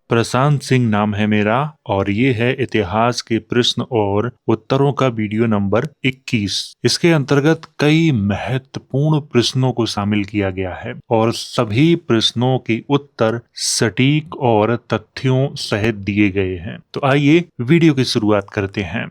प्रशांत सिंह नाम है मेरा और ये है इतिहास के प्रश्न और उत्तरों का वीडियो नंबर 21। इसके अंतर्गत कई महत्वपूर्ण प्रश्नों को शामिल किया गया है और सभी प्रश्नों के उत्तर सटीक और तथ्यों सहित दिए गए हैं। तो आइए वीडियो की शुरुआत करते हैं।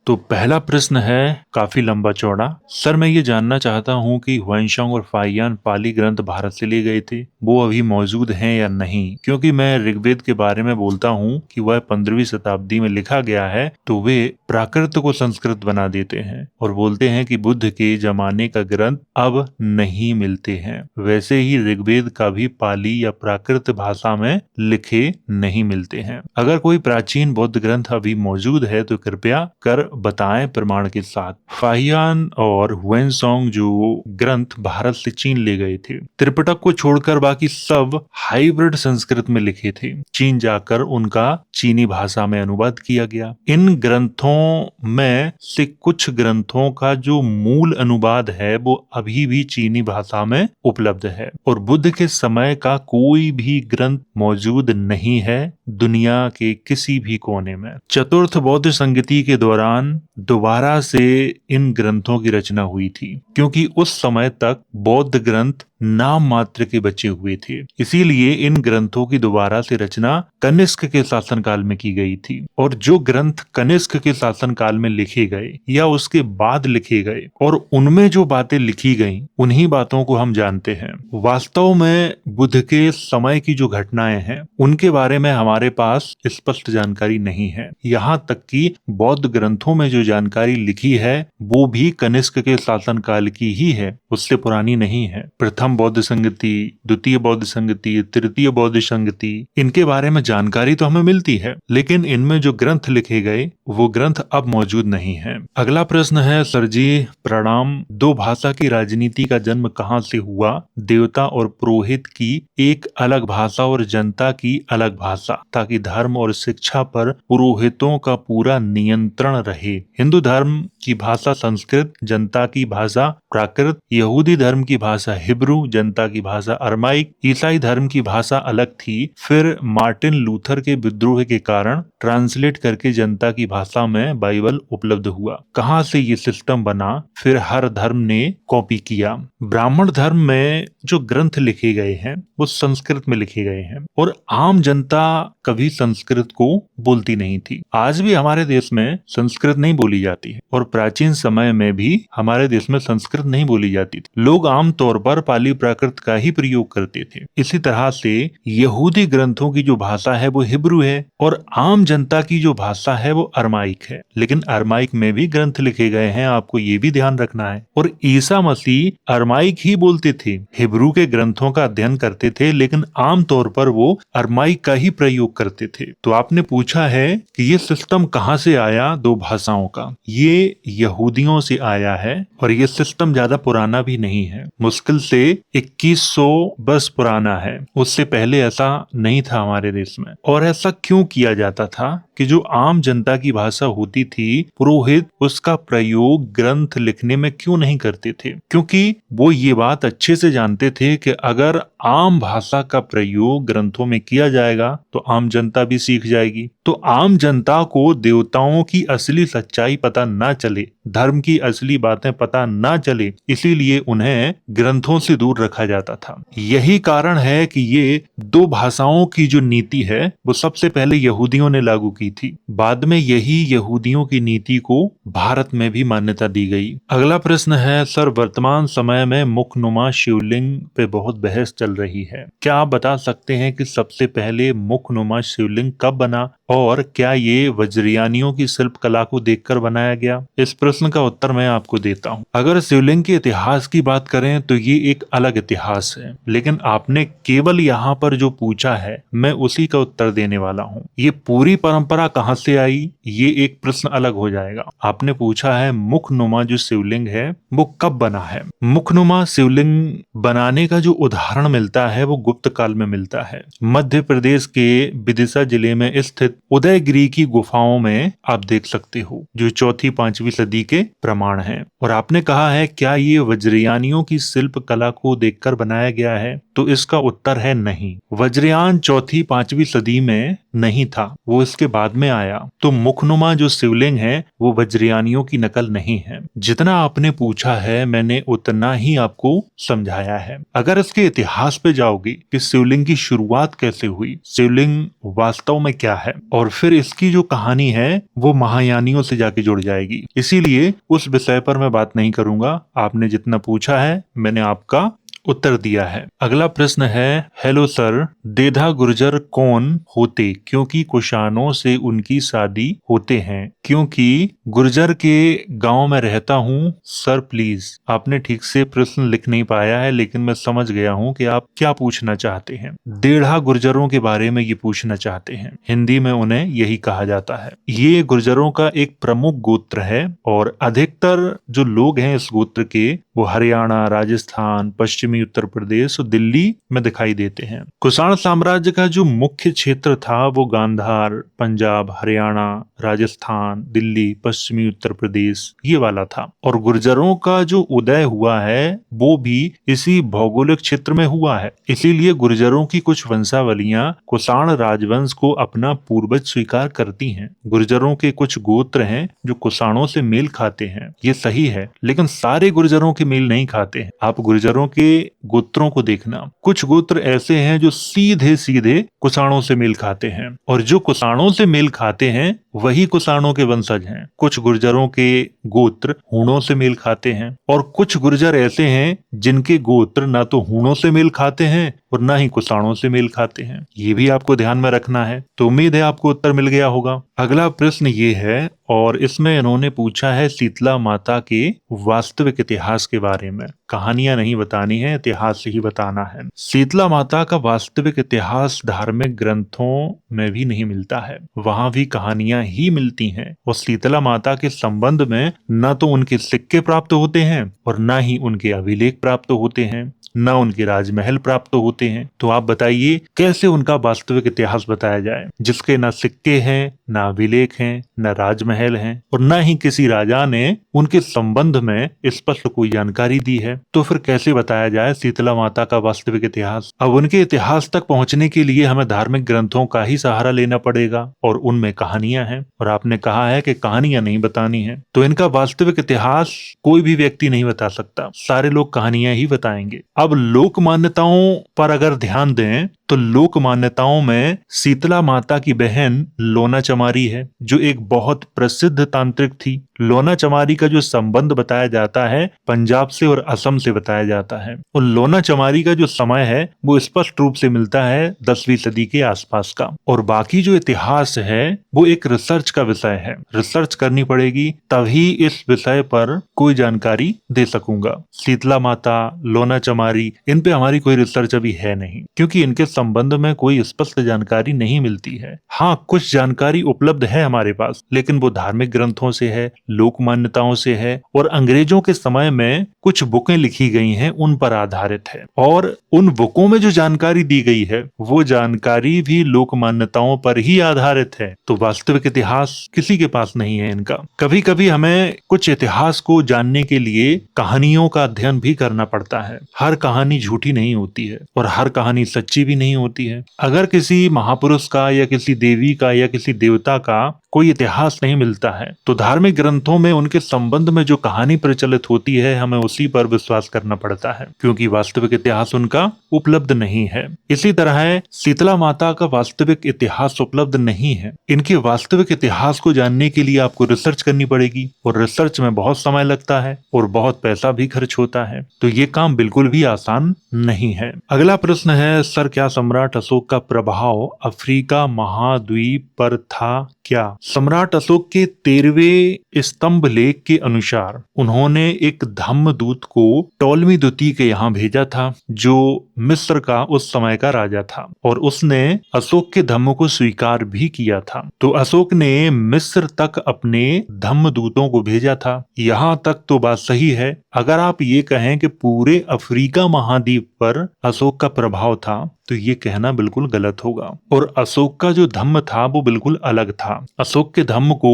तो पहला प्रश्न है काफी लंबा चौड़ा। सर, मैं ये जानना चाहता हूँ कि हुआंशांग और फाहियान पाली ग्रंथ भारत से लिए गए थे, वो अभी मौजूद हैं या नहीं? क्योंकि मैं ऋग्वेद के बारे में बोलता हूँ कि वह 15वीं शताब्दी में लिखा गया है, तो वे प्राकृत को संस्कृत बना देते हैं और बोलते हैं कि बुद्ध के जमाने का ग्रंथ अब नहीं मिलते हैं। वैसे ही ऋग्वेद का भी पाली या प्राकृत भाषा में लिखे नहीं मिलते हैं। अगर कोई प्राचीन बौद्ध ग्रंथ अभी मौजूद है तो कृपया कर बताएं प्रमाण के साथ। फाहियान और हुएनसोंग जो ग्रंथ भारत से चीन ले गए थे, त्रिपिटक को छोड़कर बाकी सब हाइब्रिड संस्कृत में लिखे थे। चीन जाकर उनका चीनी भाषा में अनुवाद किया गया। इन ग्रंथों में से कुछ ग्रंथों का जो मूल अनुवाद है वो अभी भी चीनी भाषा में उपलब्ध है और बुद्ध के समय का कोई भी ग्रंथ मौजूद नहीं है दुनिया के किसी भी कोने में। चतुर्थ बौद्ध संगति के दौरान दोबारा से इन ग्रंथों की रचना हुई थी, क्योंकि उस समय तक बौद्ध ग्रंथ नाम मात्र के बचे हुए थे। इसीलिए इन ग्रंथों की दोबारा से रचना कनिष्क के शासनकाल में की गई थी और जो ग्रंथ कनिष्क के शासनकाल में लिखे गए या उसके बाद लिखे गए और उनमें जो बातें लिखी गईं, उन्हीं बातों को हम जानते हैं। वास्तव में बुद्ध के समय की जो घटनाएं हैं उनके बारे में हमारे पास स्पष्ट जानकारी नहीं है। यहाँ तक कि बौद्ध ग्रंथों में जो जानकारी लिखी है वो भी कनिष्क के शासनकाल की ही है, उससे पुरानी नहीं है। प्रथम बौद्ध संगति, द्वितीय बौद्ध संगति, तृतीय बौद्ध संगति, इनके बारे में जानकारी तो हमें मिलती है, लेकिन इनमें जो ग्रंथ लिखे गए वो ग्रंथ अब मौजूद नहीं है। अगला प्रश्न है, सर जी प्रणाम, दो भाषा की राजनीति का जन्म कहाँ से हुआ? देवता और पुरोहित की एक अलग भाषा और जनता की अलग भाषा, ताकि धर्म और शिक्षा पर पुरोहितों का पूरा नियंत्रण रहे। हिंदू धर्म की भाषा संस्कृत, जनता की भाषा प्राकृत, यहूदी धर्म की भाषा हिब्रू, जनता की भाषा अरमाइक, ईसाई धर्म की भाषा अलग थी। फिर मार्टिन लूथर के विद्रोह के कारण ट्रांसलेट करके जनता की भाषा में बाइबल उपलब्ध हुआ। कहाँ से ये सिस्टम बना? फिर हर धर्म ने कॉपी किया। ब्राह्मण धर्म में जो ग्रंथ लिखे गए हैं वो संस्कृत में लिखे गए हैं और आम जनता कभी संस्कृत को बोलती नहीं थी। आज भी हमारे देश में संस्कृत नहीं बोली जाती है और प्राचीन समय में भी हमारे देश में संस्कृत नहीं बोली जाती थी। लोग आम तौर पर पाली प्राकृत का ही प्रयोग करते थे। इसी तरह से यहूदी ग्रंथों की जो भाषा है वो हिब्रू है और आम जनता की जो भाषा है वो अरमाइक है, लेकिन अरमाइक में भी ग्रंथ लिखे गए हैं, आपको ये भी ध्यान रखना है। और ईसा मसीह अरमाइक ही बोलते थे, हिब्रू के ग्रंथों का अध्ययन करते थे, लेकिन आम तौर पर वो अरमाइक का ही प्रयोग करते थे। तो आपने पूछा है कि ये सिस्टम कहाँ से आया दो भाषाओं का? ये यहूदियों से आया है और ये सिस्टम ज्यादा पुराना भी नहीं है, मुश्किल से 2100 वर्ष पुराना है। उससे पहले ऐसा नहीं था हमारे देश में। और ऐसा क्यों किया जाता था कि जो आम जनता की भाषा होती थी, पुरोहित उसका प्रयोग ग्रंथ लिखने में क्यों नहीं करते थे? क्योंकि वो ये बात अच्छे से जानते थे कि अगर आम भाषा का प्रयोग ग्रंथों में किया जाएगा तो आम जनता भी सीख जाएगी। तो आम जनता को देवताओं की असली सच्चाई पता ना चले, धर्म की असली बातें पता ना चले, इसीलिए उन्हें ग्रंथों से दूर रखा जाता था। यही कारण है कि ये दो भाषाओं की जो नीति है वो सबसे पहले यहूदियों ने लागू की थी। बाद में यही यहूदियों की नीति को भारत में भी मान्यता दी गई। अगला प्रश्न है, सर वर्तमान समय में मुखनुमा शिवलिंग पे बहुत बहस चल रही है। क्या आप बता सकते हैं कि सबसे पहले मुखनुमा शिवलिंग कब बना और क्या ये वज्रयानियों की शिल्प कला को देखकर बनाया गया? इस प्रश्न का उत्तर मैं आपको देता हूँ। अगर शिवलिंग के इतिहास की बात करें तो ये एक अलग इतिहास है, लेकिन आपने केवल यहाँ पर जो पूछा है मैं उसी का उत्तर देने वाला हूँ। ये पूरी परंपरा कहाँ से आई ये एक प्रश्न अलग हो जाएगा। आपने पूछा है मुखनुमा जो शिवलिंग है वो कब बना है। मुखनुमा शिवलिंग बनाने का जो उदाहरण मिलता है वो गुप्त काल में मिलता है। मध्य प्रदेश के विदिशा जिले में स्थित उदयगिरी की गुफाओं में आप देख सकते हो, जो 4वीं-5वीं सदी के प्रमाण हैं। और आपने कहा है क्या ये वज्रयानियों की शिल्प कला को देखकर बनाया गया है, तो इसका उत्तर है नहीं। वज्रयान 4वीं-5वीं सदी में नहीं था, वो इसके बाद में आया। तो मुखनुमा जो शिवलिंग है वो वज्रयानियों की नकल नहीं है। जितना आपने पूछा है मैंने उतना ही आपको समझाया है। अगर इसके इतिहास पे जाओगी कि शिवलिंग की शुरुआत कैसे हुई, शिवलिंग वास्तव में क्या है, और फिर इसकी जो कहानी है वो महायानियों से जाके जुड़ जाएगी। इसीलिए उस विषय पर मैं बात नहीं करूंगा। आपने जितना पूछा है मैंने आपका उत्तर दिया है। अगला प्रश्न है, हेलो सर, देधा गुर्जर कौन होते क्योंकि कुषाणों से उनकी शादी होते हैं, क्योंकि गुर्जर के गांव में रहता हूँ सर प्लीज। आपने ठीक से प्रश्न लिख नहीं पाया है, लेकिन मैं समझ गया हूँ कि आप क्या पूछना चाहते हैं। देढ़ा गुर्जरों के बारे में ये पूछना चाहते हैं। हिंदी में उन्हें यही कहा जाता है। ये गुर्जरों का एक प्रमुख गोत्र है और अधिकतर जो लोग हैं इस गोत्र के वो हरियाणा, राजस्थान, पश्चिमी उत्तर प्रदेश और दिल्ली में दिखाई देते हैं। कुषाण साम्राज्य का जो मुख्य क्षेत्र था वो गांधार, पंजाब, हरियाणा, राजस्थान, दिल्ली, पश्चिमी उत्तर प्रदेश ये वाला था। और गुर्जरों का जो उदय हुआ है वो भी इसी भौगोलिक क्षेत्र में हुआ है। इसीलिए गुर्जरों की कुछ वंशावलियां कुषाण राजवंश को अपना पूर्वज स्वीकार करती हैं। गुर्जरों के कुछ गोत्र हैं जो कुषाणों से मेल खाते हैं, ये सही है, लेकिन सारे गुर्जरों के मेल नहीं खाते हैं। आप गुर्जरों के गोत्रों को देखना, कुछ गोत्र ऐसे हैं जो सीधे सीधे कुषाणों से मेल खाते हैं, और जो कुषाणों से मेल खाते हैं वही कुषाणों के वंशज हैं। कुछ गुर्जरों के गोत्र हूणों से मेल खाते हैं, और कुछ गुर्जर ऐसे हैं जिनके गोत्र ना तो हूणों से मेल खाते हैं और ना ही कुषाणों से मेल खाते हैं। ये भी आपको ध्यान में रखना है। तो उम्मीद है आपको उत्तर मिल गया होगा। अगला प्रश्न ये है, और इसमें इन्होंने पूछा है शीतला माता के वास्तविक इतिहास के बारे में। कहानियां नहीं बतानी है, इतिहास ही बताना है। शीतला माता का वास्तविक इतिहास धार्मिक ग्रंथों में भी नहीं मिलता है, वहां भी कहानियां ही मिलती हैं। और शीतला माता के संबंध में न तो उनके सिक्के प्राप्त होते हैं और न ही उनके अभिलेख प्राप्त होते हैं, न उनके राजमहल प्राप्त होते हैं। तो आप बताइए कैसे उनका वास्तविक इतिहास बताया जाए, जिसके न सिक्के हैं, न अभिलेख हैं, न राजमहल हैं, और न ही किसी राजा ने उनके संबंध में स्पष्ट कोई जानकारी दी है। तो फिर कैसे बताया जाए शीतला माता का वास्तविक इतिहास? अब उनके इतिहास तक पहुंचने के लिए हमें धार्मिक ग्रंथों का ही सहारा लेना पड़ेगा, और उनमें कहानियां हैं, और आपने कहा है कि कहानियां नहीं बतानी है। तो इनका वास्तविक इतिहास कोई भी व्यक्ति नहीं बता सकता, सारे लोग कहानियां ही बताएंगे। अब लोक मान्यताओं पर अगर ध्यान दें तो लोक मान्यताओं में शीतला माता की बहन लोना चमारी है, जो एक बहुत प्रसिद्ध तांत्रिक थी। लोना चमारी का जो संबंध बताया जाता है पंजाब से और असम से बताया जाता है, और लोना चमारी का जो समय है वो स्पष्ट रूप से मिलता है 10वीं सदी के आसपास का। और बाकी जो इतिहास है वो एक रिसर्च का विषय है, रिसर्च करनी पड़ेगी, तभी इस विषय पर कोई जानकारी दे सकूंगा। शीतला माता, लोना चमारी, इन पे हमारी कोई रिसर्च अभी है नहीं, क्योंकि इनके संबंध में कोई स्पष्ट जानकारी नहीं मिलती है। हाँ, कुछ जानकारी उपलब्ध है हमारे पास, लेकिन वो धार्मिक ग्रंथों से है, लोक मान्यताओं से है, और अंग्रेजों के समय में कुछ बुकें लिखी गई हैं उन पर आधारित है। और उन बुकों में जो जानकारी दी गई है वो जानकारी भी लोक मान्यताओं पर ही आधारित है। तो वास्तविक इतिहास किसी के पास नहीं है इनका। कभी कभी हमें कुछ इतिहास को जानने के लिए कहानियों का अध्ययन भी करना पड़ता है। हर कहानी झूठी नहीं होती है और हर कहानी सच्ची भी नहीं होती है। अगर किसी महापुरुष का या किसी देवी का या किसी देवता का कोई इतिहास नहीं मिलता है तो धार्मिक ग्रंथों में उनके संबंध में जो कहानी प्रचलित होती है हमें उसी पर विश्वास करना पड़ता है, क्योंकि वास्तविक इतिहास उनका उपलब्ध नहीं है। इसी तरह शीतला माता का वास्तविक इतिहास उपलब्ध नहीं है। इनके वास्तविक इतिहास को जानने के लिए आपको रिसर्च करनी पड़ेगी, और रिसर्च में बहुत समय लगता है और बहुत पैसा भी खर्च होता है। तो ये काम बिल्कुल भी आसान नहीं है। अगला प्रश्न है, सर क्या सम्राट अशोक का प्रभाव अफ्रीका महाद्वीप पर था क्या? सम्राट अशोक के 13वें स्तंभ लेख के अनुसार उन्होंने एक धम्मदूत को टॉलमी द्वितीय के यहाँ भेजा था, जो मिस्र का उस समय का राजा था, और उसने अशोक के धम्म को स्वीकार भी किया था। तो अशोक ने मिस्र तक अपने धम्मदूतों को भेजा था। यहाँ तक तो बात सही है अगर आप ये कहें कि पूरे अफ्रीका महाद्वीप पर अशोक का प्रभाव था तो ये कहना बिल्कुल गलत होगा। और अशोक का जो धम्म था वो बिल्कुल अलग था। अशोक के धम्म को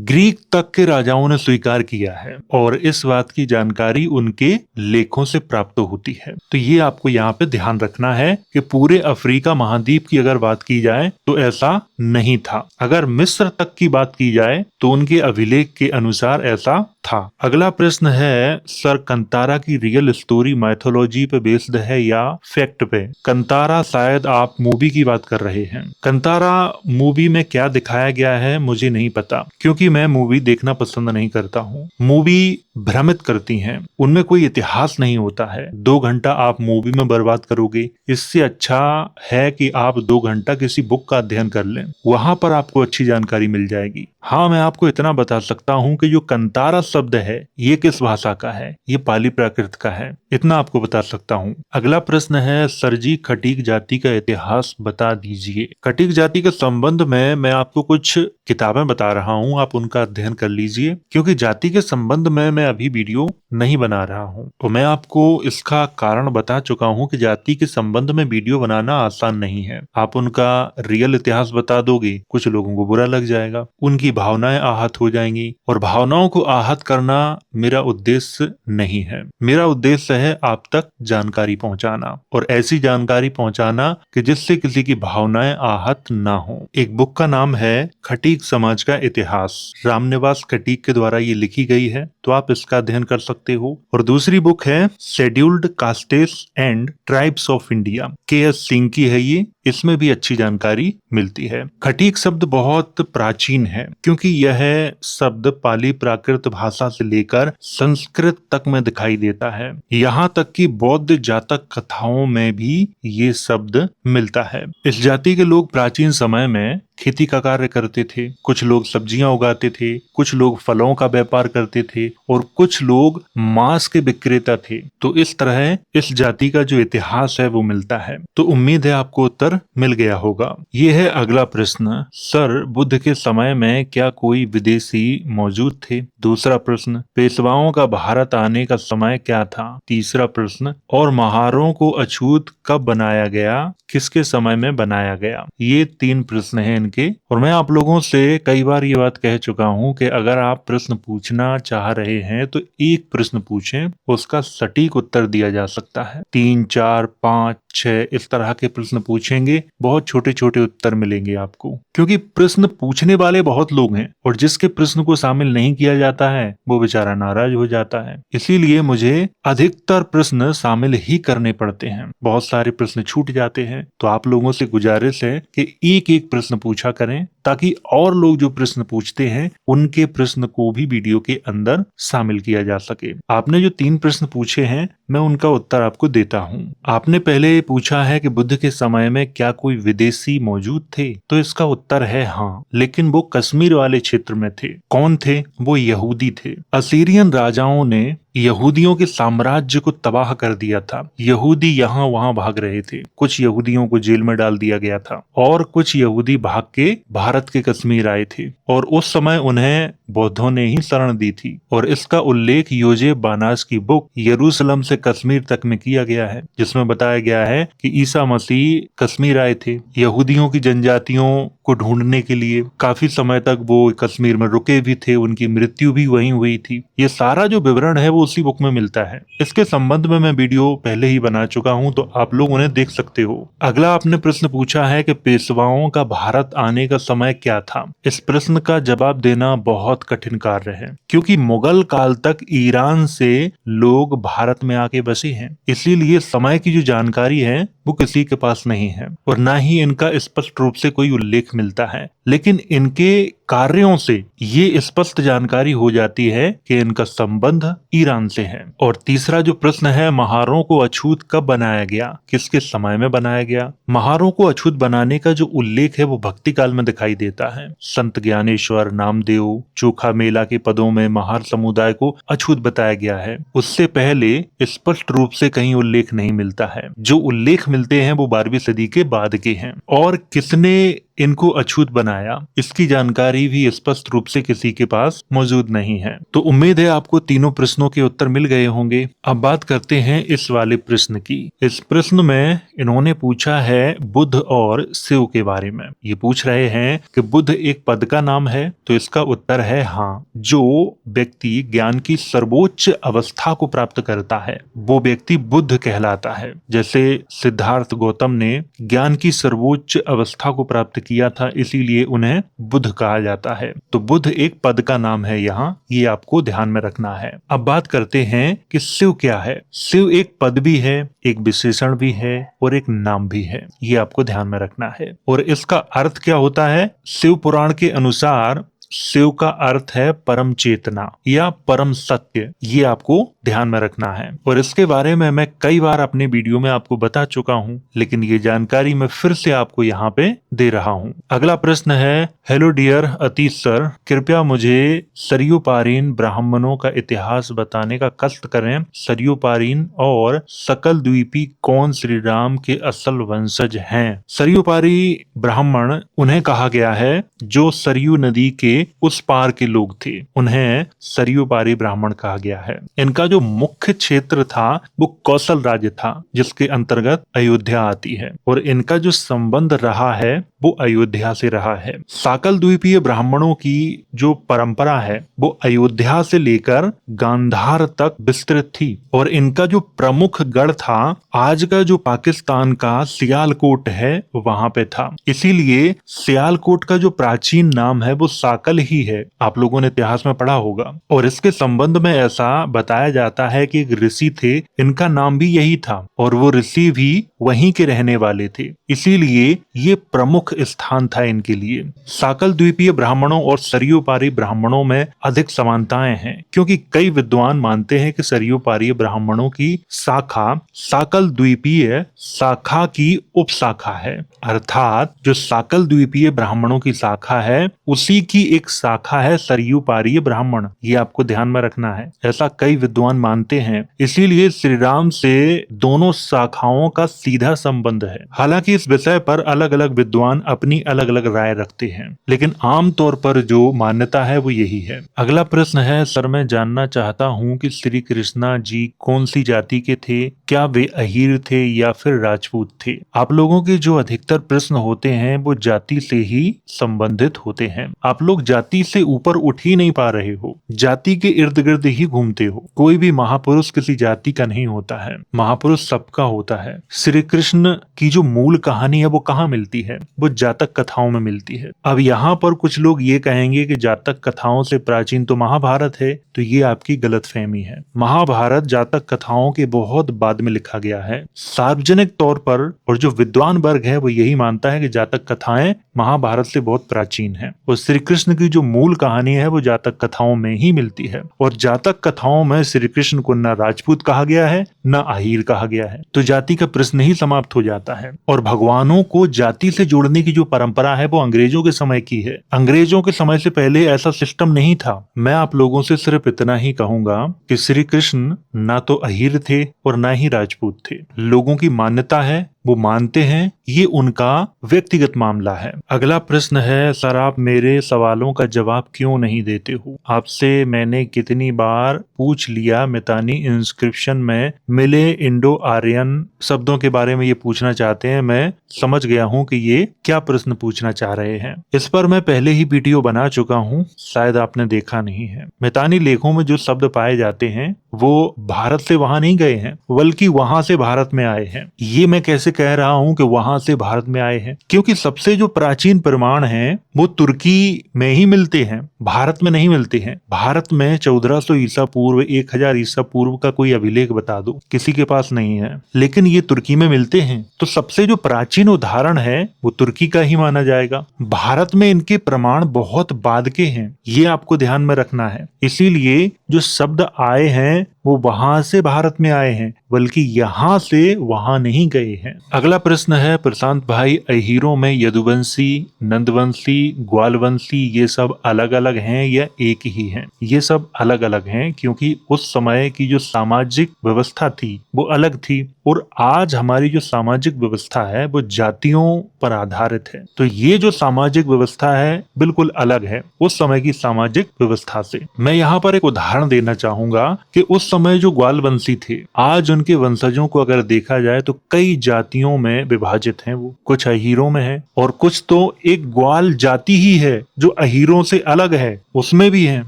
ग्रीक तक के राजाओं ने स्वीकार किया है और इस बात की जानकारी उनके लेखों से प्राप्त होती है। तो ये आपको यहाँ पे ध्यान रखना है कि पूरे अफ्रीका महाद्वीप की अगर बात की जाए तो ऐसा नहीं था। अगर मिस्र तक की बात की जाए तो उनके अभिलेख के अनुसार ऐसा था। अगला प्रश्न है, सर कंतारा की रियल स्टोरी माइथोलॉजी पे बेस्ड है या फैक्ट पे? कंतारा शायद आप मूवी की बात कर रहे हैं। कंतारा मूवी में क्या दिखाया गया है मुझे नहीं पता, क्योंकि मैं मूवी देखना पसंद नहीं करता हूँ। मूवी भ्रमित करती हैं, उनमें कोई इतिहास नहीं होता है। 2 घंटा आप मूवी में बर्बाद करोगे, इससे अच्छा है कि आप 2 घंटा किसी बुक का अध्ययन कर लें, वहां पर आपको अच्छी जानकारी मिल जाएगी। हाँ, मैं आपको इतना बता सकता हूँ कि जो कंतारा शब्द है ये किस भाषा का है, ये पाली प्राकृत का है, इतना आपको बता सकता हूँ। अगला प्रश्न है, सर जी खटीक जाति का इतिहास बता दीजिए। खटीक जाति के संबंध में मैं आपको कुछ किताबें बता रहा हूँ, आप उनका अध्ययन कर लीजिए, क्योंकि जाति के संबंध में मैं अभी वीडियो नहीं बना रहा हूँ। तो मैं आपको इसका कारण बता चुका हूँ कि जाति के संबंध में वीडियो बनाना आसान नहीं है। आप उनका रियल इतिहास बता दोगे, कुछ लोगों को बुरा लग जाएगा, उनकी भावनाएं आहत हो जाएंगी, और भावनाओं को आहत करना मेरा उद्देश्य नहीं है। मेरा उद्देश्य है आप तक जानकारी पहुंचाना, और ऐसी जानकारी पहुंचाना कि जिससे किसी की भावनाएं आहत ना हो। एक बुक का नाम है खटीक समाज का इतिहास, रामनिवास खटीक के द्वारा ये लिखी गई है, तो आप इसका अध्ययन कर सकते हो। और दूसरी बुक है scheduled castes and tribes of India, KS. Singh की है ये, इसमें भी अच्छी जानकारी मिलती है। खटीक शब्द बहुत प्राचीन है, क्योंकि यह शब्द पाली प्राकृत भाषा से लेकर संस्कृत तक में दिखाई देता है। यहाँ तक कि बौद्ध जातक कथाओं में भी ये शब्द मिलता है। इस जाति के लोग प्राचीन समय में खेती का कार्य करते थे, कुछ लोग सब्जियां उगाते थे, कुछ लोग फलों का व्यापार करते थे, और कुछ लोग मांस के विक्रेता थे। तो इस तरह इस जाति का जो इतिहास है वो मिलता है। तो उम्मीद है आपको उत्तर मिल गया होगा। ये है अगला प्रश्न, सर बुद्ध के समय में क्या कोई विदेशी मौजूद थे? दूसरा प्रश्न, पेशवाओं का भारत आने का समय क्या था? तीसरा प्रश्न, और महारों को अछूत कब बनाया गया, किसके समय में बनाया गया? ये 3 प्रश्न हैं इनके। और मैं आप लोगों से कई बार ये बात कह चुका हूं कि अगर आप प्रश्न पूछना चाह रहे हैं तो एक प्रश्न पूछें, उसका सटीक उत्तर दिया जा सकता है। 3, 4, 5, 6 इस तरह के प्रश्न पूछेंगे, बहुत छोटे छोटे उत्तर मिलेंगे आपको, क्योंकि प्रश्न पूछने वाले बहुत लोग हैं और जिसके प्रश्न को शामिल नहीं किया जाता है वो बेचारा नाराज हो जाता है। इसीलिए मुझे अधिकतर प्रश्न शामिल ही करने पड़ते हैं, बहुत सारे प्रश्न छूट जाते हैं। तो आप लोगों से गुजारिश है कि एक एक प्रश्न पूछा करें, ताकि और लोग जो प्रश्न पूछते हैं उनके प्रश्न को भी वीडियो के अंदर शामिल किया जा सके। आपने जो 3 प्रश्न पूछे हैं मैं उनका उत्तर आपको देता हूँ। आपने पहले पूछा है कि बुद्ध के समय में क्या कोई विदेशी मौजूद थे, तो इसका उत्तर है हाँ, लेकिन वो कश्मीर वाले क्षेत्र में थे। कौन थे? वो यहूदी थे। असीरियन राजाओं ने यहूदियों के साम्राज्य को तबाह कर दिया था। यहूदी यहाँ वहाँ भाग रहे थे, कुछ यहूदियों को जेल में डाल दिया गया था और कुछ यहूदी भाग के भारत के कश्मीर आए थे, और उस समय उन्हें बौद्धों ने ही शरण दी थी। और इसका उल्लेख योजेफ बानास की बुक यरूशलेम से कश्मीर तक में किया गया है, जिसमें बताया गया है कि ईसा मसीह कश्मीर आए थे यहूदियों की जनजातियों को ढूंढने के लिए। काफी समय तक वो कश्मीर में रुके भी थे, उनकी मृत्यु भी वहीं हुई थी। ये सारा जो विवरण है वो उसी बुक में मिलता है। इसके संबंध में मैं वीडियो पहले ही बना चुका हूं, तो आप लोग उन्हें देख सकते हो। अगला आपने प्रश्न पूछा है कि पेशवाओं का भारत आने का समय क्या था। इस प्रश्न का जवाब देना बहुत कठिन कार्य है, क्योंकि मुगल काल तक ईरान से लोग भारत में आके बसे हैं, इसीलिए समय की जो जानकारी है वो किसी के पास नहीं है, और ना ही इनका स्पष्ट रूप से कोई उल्लेख मिलता है। लेकिन इनके कार्यों से ये स्पष्ट जानकारी हो जाती है कि इनका संबंध ईरान से है। और तीसरा जो प्रश्न है, महारों को अछूत कब बनाया गया, किसके समय में बनाया गया? महारों को अछूत बनाने का जो उल्लेख है वो भक्ति काल में दिखाई देता है। संत ज्ञानेश्वर, नामदेव, चोखा मेला के पदों में महार समुदाय को अछूत बताया गया है। उससे पहले स्पष्ट रूप से कहीं उल्लेख नहीं मिलता है। जो उल्लेख मिलते हैं वो 12वीं सदी के बाद के हैं। और किसने इनको अछूत बनाया, इसकी जानकारी भी स्पष्ट रूप से किसी के पास मौजूद नहीं है। तो उम्मीद है आपको तीनों प्रश्नों के उत्तर मिल गए होंगे। अब बात करते हैं इस वाले प्रश्न की। इस प्रश्न में इन्होंने पूछा है बुद्ध और शिव के बारे में। ये पूछ रहे हैं कि बुद्ध एक पद का नाम है, तो इसका उत्तर है हाँ। जो व्यक्ति ज्ञान की सर्वोच्च अवस्था को प्राप्त करता है वो व्यक्ति बुद्ध कहलाता है। जैसे सिद्धार्थ गौतम ने ज्ञान की सर्वोच्च अवस्था को प्राप्त किया था, इसीलिए उन्हें बुद्ध कहा जाता है। तो बुद्ध एक पद का नाम है यहाँ, ये आपको ध्यान में रखना है। अब बात करते हैं कि शिव क्या है। शिव एक पद भी है, एक विशेषण भी है और एक नाम भी है, ये आपको ध्यान में रखना है। और इसका अर्थ क्या होता है? शिव पुराण के अनुसार शिव का अर्थ है परम चेतना या परम सत्य, ये आपको ध्यान में रखना है। और इसके बारे में मैं कई बार अपने वीडियो में आपको बता चुका हूँ, लेकिन ये जानकारी मैं फिर से आपको यहाँ पे दे रहा हूँ। अगला प्रश्न है, हेलो डियर अतीश सर, कृपया मुझे सरयू पारीन ब्राह्मणों का इतिहास बताने का कष्ट करें। सरयू पारीन और सकल द्वीपी कौन श्री राम के असल वंशज हैं? सरयू पारी ब्राह्मण उन्हें कहा गया है जो सरयू नदी के उस पार के लोग थे, उन्हें सरयू पारी ब्राह्मण कहा गया है। इनका जो मुख्य क्षेत्र था वो कौशल राज्य था, जिसके अंतर्गत अयोध्या आती है, और इनका जो संबंध रहा है वो अयोध्या से रहा है। साकल द्वीपीय ब्राह्मणों की जो परंपरा है वो अयोध्या से लेकर गांधार तक विस्तृत थी, और इनका जो प्रमुख गढ़ था आज का जो पाकिस्तान का सियालकोट है वहां पे था। इसीलिए सियालकोट का जो प्राचीन नाम है वो साकल ही है। आप लोगों ने इतिहास में पढ़ा होगा। और इसके संबंध में ऐसा बताया जाता है कि एक ऋषि थे, इनका नाम भी यही था, और वो ऋषि भी वहीं के रहने वाले थे, इसीलिए ये प्रमुख स्थान था इनके लिए। साकल द्वीपीय ब्राह्मणों और सरयू पारी ब्राह्मणों में अधिक समानताएं हैं, क्योंकि कई विद्वान मानते हैं कि सरयू पारी ब्राह्मणों की शाखा साकल द्वीपीय शाखा की उपशाखा है, अर्थात जो साकल द्वीपीय ब्राह्मणों की शाखा है उसी की एक शाखा है सरयू पारी ब्राह्मण। ये आपको ध्यान में रखना है, ऐसा कई विद्वान मानते हैं। इसीलिए श्री राम से दोनों शाखाओं का सीधा संबंध है। हालांकि इस विषय पर अलग अलग विद्वान अपनी अलग अलग राय रखते हैं, लेकिन आमतौर पर जो मान्यता है वो यही है। अगला प्रश्न है, सर मैं जानना चाहता हूँ कि श्री कृष्णा जी कौन सी जाति के थे? क्या वे अहीर थे या फिर राजपूत थे? आप लोगों के जो अधिकतर प्रश्न होते हैं वो जाति से ही संबंधित होते हैं। आप लोग जाति से ऊपर उठ ही नहीं पा रहे हो, जाति के इर्द गिर्द ही घूमते हो। कोई भी महापुरुष किसी जाति का नहीं होता है, महापुरुष सबका होता है। श्री कृष्ण की जो मूल कहानी है वो कहाँ मिलती है? वो जातक कथाओं में मिलती है। अब यहाँ पर कुछ लोग ये कहेंगे कि जातक कथाओं से प्राचीन तो महाभारत है, तो ये आपकी गलतफहमी है। महाभारत जातक कथाओं के बहुत बाद में लिखा गया है। सार्वजनिक तौर पर और जो विद्वान वर्ग है वो यही मानता है कि जातक कथाएं महाभारत से बहुत प्राचीन है, और श्री कृष्ण की जो मूल कहानी है वो जातक कथाओं में ही मिलती है। और जातक कथाओं में श्री कृष्ण को न राजपूत कहा गया है न अहीर कहा गया है, तो जाति का प्रश्न ही समाप्त हो जाता है। और भगवानों को जाति से जोड़ने की जो परंपरा है वो अंग्रेजों के समय की है। अंग्रेजों के समय से पहले ऐसा सिस्टम नहीं था। मैं आप लोगों से सिर्फ इतना ही कहूंगा कि श्री कृष्ण ना तो अहीर थे और ना ही राजपूत थे। लोगों की मान्यता है, वो मानते हैं, ये उनका व्यक्तिगत मामला है। अगला प्रश्न है, सर आप मेरे सवालों का जवाब क्यों नहीं देते हो? आपसे मैंने कितनी बार पूछ लिया। मितानी इंस्क्रिप्शन में मिले इंडो आर्यन शब्दों के बारे में ये पूछना चाहते हैं। मैं समझ गया हूँ कि ये क्या प्रश्न पूछना चाह रहे हैं। इस पर मैं पहले ही वीडियो बना चुका हूँ, शायद आपने देखा नहीं है। मितानी लेखों में जो शब्द पाए जाते हैं वो भारत से वहां नहीं गए हैं, बल्कि वहां से भारत में आए हैं। ये मैं कैसे कह रहा हूं कि वहां से भारत में आए हैं? क्योंकि सबसे जो प्राचीन प्रमाण हैं वो तुर्की में ही मिलते हैं, भारत में नहीं मिलते हैं। भारत में 1400 ईसा पूर्व, 1000 ईसा पूर्व का कोई अभिलेख बता दो, किसी के पास नहीं है। लेकिन ये तुर्की में मिलते हैं, तो सबसे जो प्राचीन उदाहरण है वो तुर्की का ही माना जाएगा। भारत में इनके प्रमाण बहुत बाद के हैं, ये आपको ध्यान में रखना है। इसीलिए जो शब्द आए हैं वो वहां से भारत में आए हैं, बल्कि यहाँ से वहां नहीं गए हैं। अगला प्रश्न है प्रशांत भाई, अहीरों में यदुवंशी, नंदवंशी, ग्वालवंशी ये सब अलग अलग हैं या एक ही हैं? ये सब अलग अलग हैं क्योंकि उस समय की जो सामाजिक व्यवस्था थी वो अलग थी और आज हमारी जो सामाजिक व्यवस्था है वो जातियों पर आधारित है। तो ये जो सामाजिक व्यवस्था है बिल्कुल अलग है उस समय की सामाजिक व्यवस्था से। मैं यहाँ पर एक उदाहरण देना चाहूंगा कि उस समय जो ग्वालवंशी थे, आज उनके वंशजों को अगर देखा जाए तो कई जातियों में विभाजित हैं। वो कुछ अहीरों में है और कुछ तो एक ग्वाल जाति ही है जो अहीरों से अलग है उसमें भी है।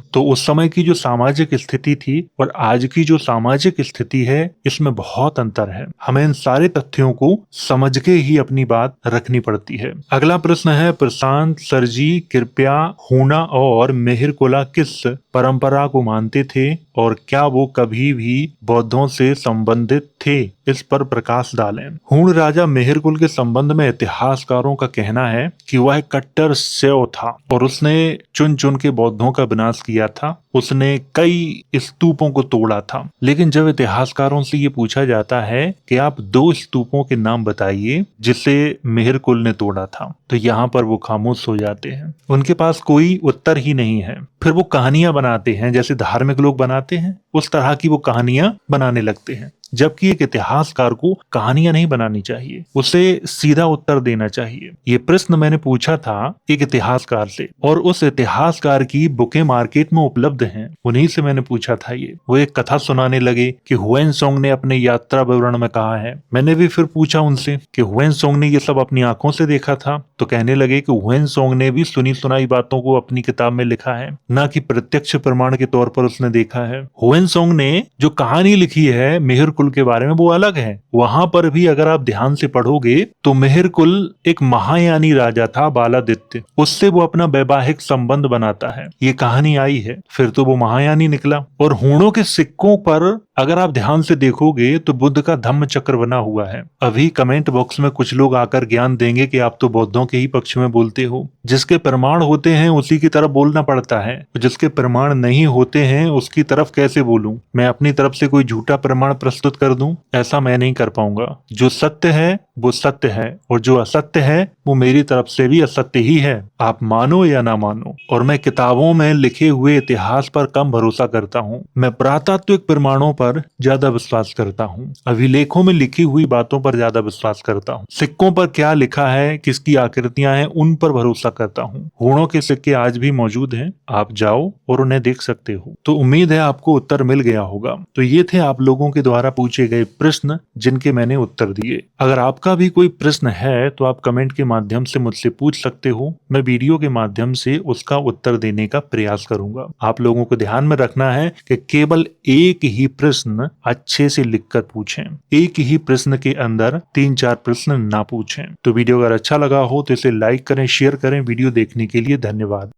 तो उस समय की जो सामाजिक स्थिति थी और आज की जो सामाजिक स्थिति है इसमें बहुत अंतर है। हमें इन सारे तथ्यों को समझ के ही अपनी बात रखनी पड़ती है। अगला प्रश्न है प्रशांत सर जी, कृपया हूणा और मेहरकुला किस परंपरा को मानते थे और क्या वो कभी भी बौद्धों से संबंधित थे? इस पर प्रकाश डालें। हूण राजा मेहरकुल के संबंध में इतिहासकारों का कहना है कि वह कट्टर शैव था और उसने चुन चुन के बौद्धों का विनाश किया था। उसने कई स्तूपों को तोड़ा था। लेकिन जब इतिहासकारों से ये पूछा जाता है कि आप 2 स्तूपों के नाम बताइए जिसे मेहरकुल ने तोड़ा था, तो यहाँ पर वो खामोश हो जाते हैं। उनके पास कोई उत्तर ही नहीं है। फिर वो कहानियां बनाते हैं, जैसे धार्मिक लोग बनाते हैं उस तरह की वो कहानियां बनाने लगते हैं। जबकि एक इतिहासकार को कहानियां नहीं बनानी चाहिए, उसे सीधा उत्तर देना चाहिए। ये प्रश्न मैंने पूछा था एक इतिहासकार से और उस इतिहासकार की बुकें मार्केट में उपलब्ध हैं, उन्हीं से मैंने पूछा था। ये वो एक कथा सुनाने लगे कि हुएनसोंग ने अपने यात्रा विवरण में कहा है। मैंने भी फिर पूछा उनसे कि हुएनसोंग ने ये सब अपनी आंखों से देखा था, तो कहने लगे कि हुएनसोंग ने भी सुनी सुनाई बातों को अपनी किताब में लिखा है, ना कि प्रत्यक्ष प्रमाण के तौर पर उसने देखा है। हुएनसोंग ने जो कहानी लिखी है मेहरकुल के बारे में वो अलग है। वहां पर भी अगर आप ध्यान से पढ़ोगे तो मेहरकुल एक महायानी राजा था बालादित्य, उससे वो अपना वैवाहिक संबंध बनाता है। ये कहानी आई है, फिर तो वो महायानी निकला। और हूणों के सिक्कों पर अगर आप ध्यान से देखोगे तो बुद्ध का धम्म चक्र बना हुआ है। अभी कमेंट बॉक्स में कुछ लोग आकर ज्ञान देंगे कि आप तो बौद्धों के ही पक्ष में बोलते हो। जिसके प्रमाण होते हैं उसी की तरफ बोलना पड़ता है, जिसके प्रमाण नहीं होते हैं उसकी तरफ कैसे बोलूं? मैं अपनी तरफ से कोई झूठा प्रमाण प्रस्तुत कर दूं, ऐसा मैं नहीं कर पाऊंगा। जो सत्य है वो सत्य है और जो असत्य है वो मेरी तरफ से भी असत्य ही है, आप मानो या ना मानो। और मैं किताबों में लिखे हुए इतिहास पर कम भरोसा करता हूँ। मैं पुरातात्विक प्रमाणों पर ज्यादा विश्वास करता हूँ, अभिलेखों में लिखी हुई बातों पर ज्यादा विश्वास करता हूँ। सिक्कों पर क्या लिखा है, किसकी आकृतियां हैं, उन पर भरोसा करता हूँ। हूणों के सिक्के आज भी मौजूद हैं, आप जाओ और उन्हें देख सकते हो। तो उम्मीद है आपको उत्तर मिल गया होगा। तो ये थे आप लोगों के द्वारा पूछे गए प्रश्न जिनके मैंने उत्तर दिए। अगर आपका भी कोई प्रश्न है तो आप कमेंट के माध्यम से मुझसे पूछ सकते हो। मैं वीडियो के माध्यम से उसका उत्तर देने का प्रयास करूंगा। आप लोगों को ध्यान में रखना है कि केवल एक ही प्रश्न अच्छे से लिखकर पूछें, एक ही प्रश्न के अंदर 3-4 प्रश्न ना पूछें। तो वीडियो अगर अच्छा लगा हो तो इसे लाइक करें, शेयर करें। वीडियो देखने के लिए धन्यवाद।